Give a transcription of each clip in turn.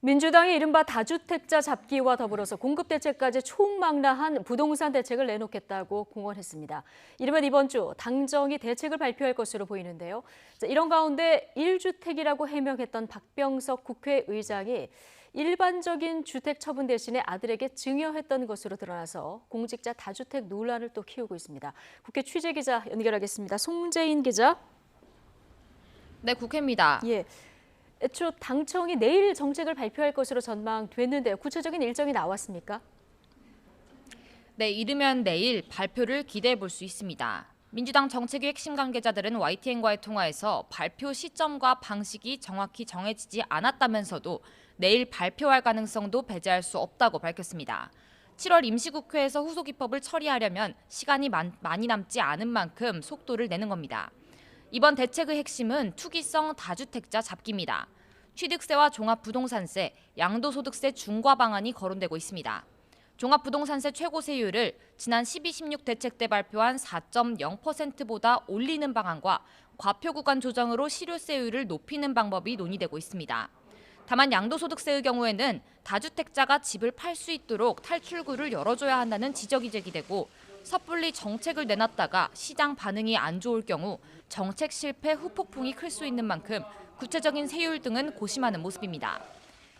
민주당이 이른바 다주택자 잡기와 더불어서 공급 대책까지 총망라한 부동산 대책을 내놓겠다고 공언했습니다. 이르면 이번 주 당정이 대책을 발표할 것으로 보이는데요. 이런 가운데 1주택이라고 해명했던 박병석 국회의장이 일반적인 주택 처분 대신에 아들에게 증여했던 것으로 드러나서 공직자 다주택 논란을 또 키우고 있습니다. 국회 취재기자 연결하겠습니다. 송재인 기자. 네, 국회입니다. 예. 애초 당청이 내일 정책을 발표할 것으로 전망됐는데요. 구체적인 일정이 나왔습니까? 네, 이르면 내일 발표를 기대해 볼 수 있습니다. 민주당 정책위 핵심 관계자들은 YTN과의 통화에서 발표 시점과 방식이 정확히 정해지지 않았다면서도 내일 발표할 가능성도 배제할 수 없다고 밝혔습니다. 7월 임시국회에서 후속 입법을 처리하려면 시간이 많이 남지 않은 만큼 속도를 내는 겁니다. 이번 대책의 핵심은 투기성 다주택자 잡기입니다. 취득세와 종합부동산세, 양도소득세 중과 방안이 거론되고 있습니다. 종합부동산세 최고세율을 지난 12.16 대책 때 발표한 4.0%보다 올리는 방안과 과표 구간 조정으로 실효세율을 높이는 방법이 논의되고 있습니다. 다만 양도소득세의 경우에는 다주택자가 집을 팔 수 있도록 탈출구를 열어줘야 한다는 지적이 제기되고 섣불리 정책을 내놨다가 시장 반응이 안 좋을 경우 정책 실패 후폭풍이 클 수 있는 만큼 구체적인 세율 등은 고심하는 모습입니다.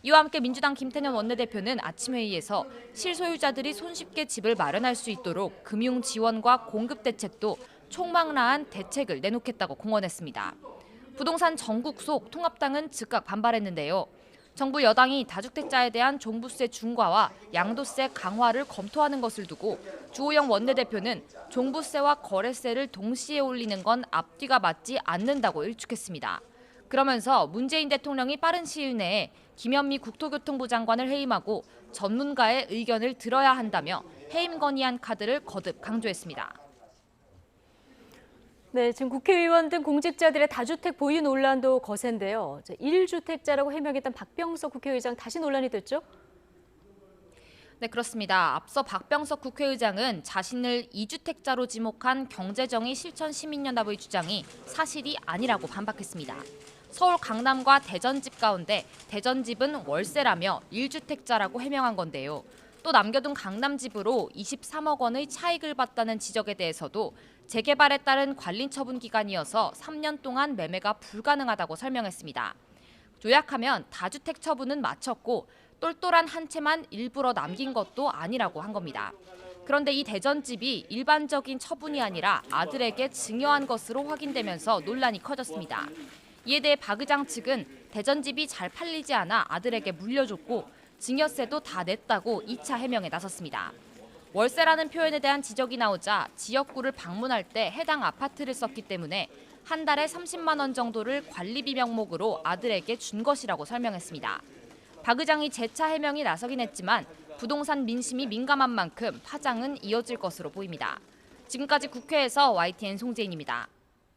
이와 함께 민주당 김태년 원내대표는 아침 회의에서 실소유자들이 손쉽게 집을 마련할 수 있도록 금융 지원과 공급 대책도 총망라한 대책을 내놓겠다고 공언했습니다. 부동산 전국 속 통합당은 즉각 반발했는데요. 정부 여당이 다주택자에 대한 종부세 중과와 양도세 강화를 검토하는 것을 두고 주호영 원내대표는 종부세와 거래세를 동시에 올리는 건 앞뒤가 맞지 않는다고 일축했습니다. 그러면서 문재인 대통령이 빠른 시일 내에 김현미 국토교통부 장관을 해임하고 전문가의 의견을 들어야 한다며 해임 건의안 카드를 거듭 강조했습니다. 네, 지금 국회의원 등 공직자들의 다주택 보유 논란도 거센데요. 1주택자라고 해명했던 박병석 국회의장 다시 논란이 됐죠? 네, 그렇습니다. 앞서 박병석 국회의장은 자신을 2주택자로 지목한 경제정의 실천시민연합의 주장이 사실이 아니라고 반박했습니다. 서울 강남과 대전집 가운데 대전집은 월세라며 1주택자라고 해명한 건데요. 또 남겨둔 강남집으로 23억 원의 차익을 봤다는 지적에 대해서도 재개발에 따른 관리 처분 기간이어서 3년 동안 매매가 불가능하다고 설명했습니다. 요약하면 다주택 처분은 마쳤고 똘똘한 한 채만 일부러 남긴 것도 아니라고 한 겁니다. 그런데 이 대전집이 일반적인 처분이 아니라 아들에게 증여한 것으로 확인되면서 논란이 커졌습니다. 이에 대해 박 의장 측은 대전집이 잘 팔리지 않아 아들에게 물려줬고 증여세도 다 냈다고 2차 해명에 나섰습니다. 월세라는 표현에 대한 지적이 나오자 지역구를 방문할 때 해당 아파트를 썼기 때문에 한 달에 30만 원 정도를 관리비 명목으로 아들에게 준 것이라고 설명했습니다. 박 의장이 재차 해명이 나서긴 했지만 부동산 민심이 민감한 만큼 파장은 이어질 것으로 보입니다. 지금까지 국회에서 YTN 송재인입니다.